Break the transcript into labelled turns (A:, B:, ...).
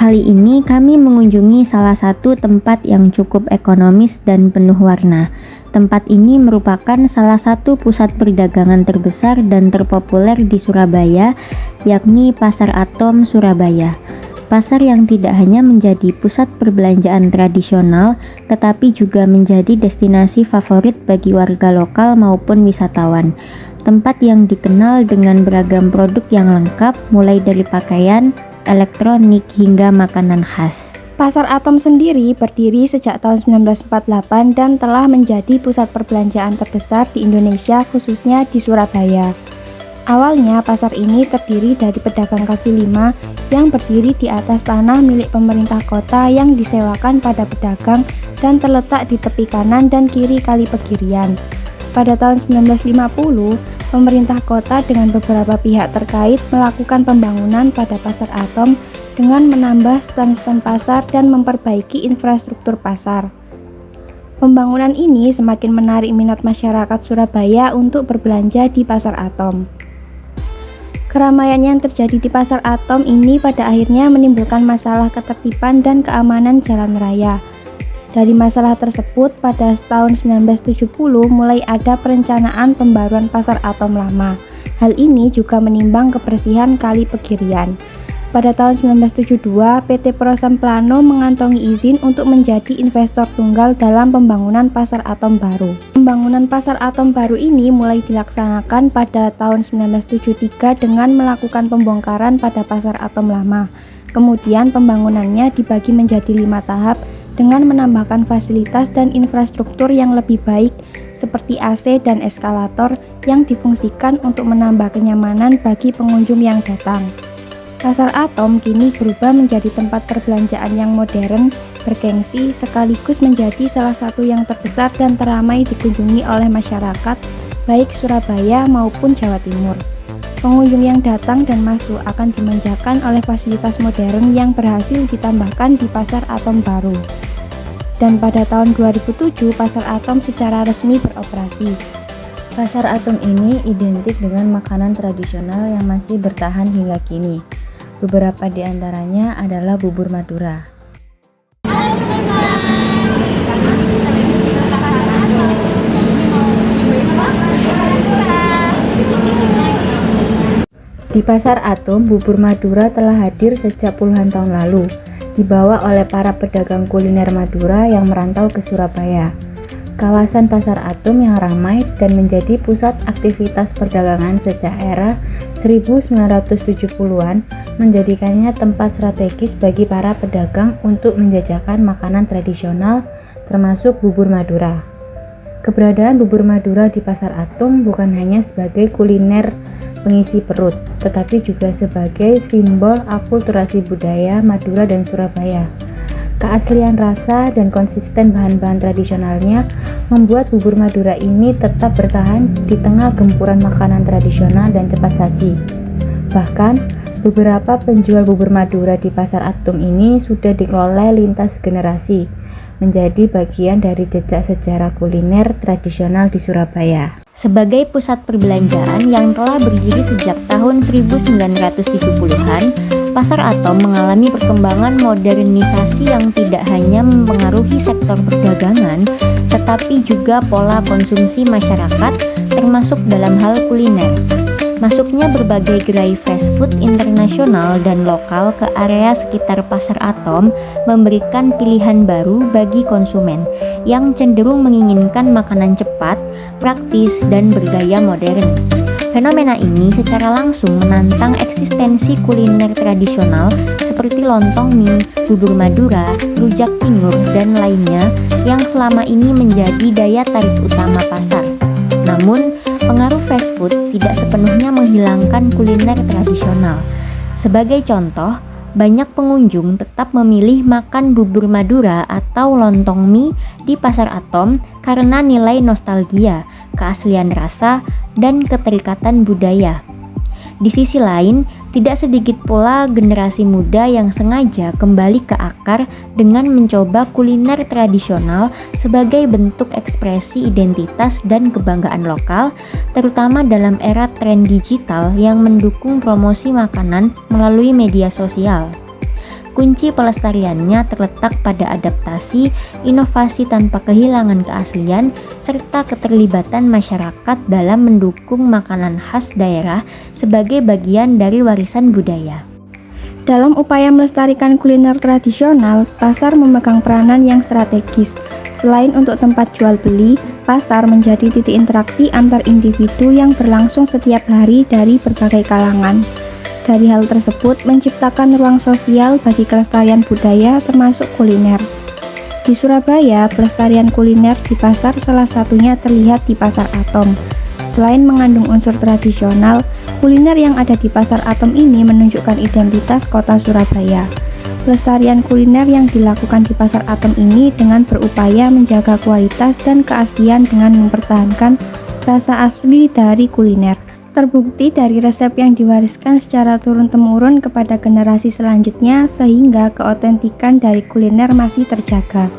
A: Kali ini kami mengunjungi salah satu tempat yang cukup ekonomis dan penuh warna. Tempat ini merupakan salah satu pusat perdagangan terbesar dan terpopuler di Surabaya, yakni Pasar Atom Surabaya. Pasar yang tidak hanya menjadi pusat perbelanjaan tradisional, tetapi juga menjadi destinasi favorit bagi warga lokal maupun wisatawan. Tempat yang dikenal dengan beragam produk yang lengkap, mulai dari pakaian, elektronik, hingga makanan khas.
B: Pasar Atom sendiri berdiri sejak tahun 1948 dan telah menjadi pusat perbelanjaan terbesar di Indonesia, khususnya di Surabaya. Awalnya pasar ini terdiri dari pedagang kaki lima yang berdiri di atas tanah milik pemerintah kota yang disewakan pada pedagang dan terletak di tepi kanan dan kiri Kali Pegirian. Pada tahun 1950, pemerintah kota dengan beberapa pihak terkait melakukan pembangunan pada Pasar Atom dengan menambah stand-stand pasar dan memperbaiki infrastruktur pasar. Pembangunan ini semakin menarik minat masyarakat Surabaya untuk berbelanja di Pasar Atom. Keramaian yang terjadi di Pasar Atom ini pada akhirnya menimbulkan masalah ketertiban dan keamanan jalan raya. Dari masalah tersebut, pada tahun 1970 mulai ada perencanaan pembaruan Pasar Atom lama. Hal ini juga menimbang kebersihan Kali Pegirian. Pada tahun 1972, PT Prosam Plano mengantongi izin untuk menjadi investor tunggal dalam pembangunan Pasar Atom baru. Pembangunan Pasar Atom baru ini mulai dilaksanakan pada tahun 1973 dengan melakukan pembongkaran pada Pasar Atom lama. Kemudian pembangunannya dibagi menjadi 5 tahap dengan menambahkan fasilitas dan infrastruktur yang lebih baik seperti AC dan eskalator yang difungsikan untuk menambah kenyamanan bagi pengunjung yang datang. Pasar Atom kini berubah menjadi tempat perbelanjaan yang modern, bergengsi, sekaligus menjadi salah satu yang terbesar dan teramai dikunjungi oleh masyarakat, baik Surabaya maupun Jawa Timur. Pengunjung yang datang dan masuk akan dimanjakan oleh fasilitas modern yang berhasil ditambahkan di Pasar Atom baru. Dan pada tahun 2007, Pasar Atom secara resmi beroperasi.
A: Pasar Atom ini identik dengan makanan tradisional yang masih bertahan hingga kini. Beberapa di antaranya adalah bubur Madura. Di Pasar Atom, bubur Madura telah hadir sejak puluhan tahun lalu, dibawa oleh para pedagang kuliner Madura yang merantau ke Surabaya. Kawasan Pasar Atom yang ramai dan menjadi pusat aktivitas perdagangan sejak era 1970-an menjadikannya tempat strategis bagi para pedagang untuk menjajakan makanan tradisional termasuk bubur Madura. Keberadaan bubur Madura di Pasar Atom bukan hanya sebagai kuliner pengisi perut, tetapi juga sebagai simbol akulturasi budaya Madura dan Surabaya. Keaslian rasa dan konsisten bahan-bahan tradisionalnya membuat bubur Madura ini tetap bertahan di tengah gempuran makanan tradisional dan cepat saji. Bahkan, beberapa penjual bubur Madura di Pasar Atom ini sudah dikelola lintas generasi, menjadi bagian dari jejak sejarah kuliner tradisional di Surabaya. Sebagai pusat perbelanjaan yang telah berdiri sejak tahun 1970-an, Pasar Atom mengalami perkembangan modernisasi yang tidak hanya mempengaruhi sektor perdagangan, tetapi juga pola konsumsi masyarakat, termasuk dalam hal kuliner. Masuknya berbagai gerai fast food internasional dan lokal ke area sekitar Pasar Atom memberikan pilihan baru bagi konsumen yang cenderung menginginkan makanan cepat, praktis, dan bergaya modern. Fenomena ini secara langsung menantang eksistensi kuliner tradisional seperti lontong mie, bubur Madura, rujak cingur, dan lainnya yang selama ini menjadi daya tarik utama pasar. Namun, pengaruh fast food tidak sepenuhnya menghilangkan kuliner tradisional. Sebagai contoh, banyak pengunjung tetap memilih makan bubur Madura atau lontong mie di Pasar Atom karena nilai nostalgia, keaslian rasa, dan keterikatan budaya. Di sisi lain, tidak sedikit pula generasi muda yang sengaja kembali ke akar dengan mencoba kuliner tradisional sebagai bentuk ekspresi identitas dan kebanggaan lokal, terutama dalam era tren digital yang mendukung promosi makanan melalui media sosial. Kunci pelestariannya terletak pada adaptasi, inovasi tanpa kehilangan keaslian, serta keterlibatan masyarakat dalam mendukung makanan khas daerah sebagai bagian dari warisan budaya.
B: Dalam upaya melestarikan kuliner tradisional, pasar memegang peranan yang strategis. Selain untuk tempat jual beli, pasar menjadi titik interaksi antar individu yang berlangsung setiap hari dari berbagai kalangan. Dari hal tersebut menciptakan ruang sosial bagi kelestarian budaya termasuk kuliner. Di Surabaya, pelestarian kuliner di pasar salah satunya terlihat di Pasar Atom. Selain mengandung unsur tradisional, kuliner yang ada di Pasar Atom ini menunjukkan identitas kota Surabaya. Pelestarian kuliner yang dilakukan di Pasar Atom ini dengan berupaya menjaga kualitas dan keaslian dengan mempertahankan rasa asli dari kuliner. Terbukti dari resep yang diwariskan secara turun-temurun kepada generasi selanjutnya sehingga keotentikan dari kuliner masih terjaga.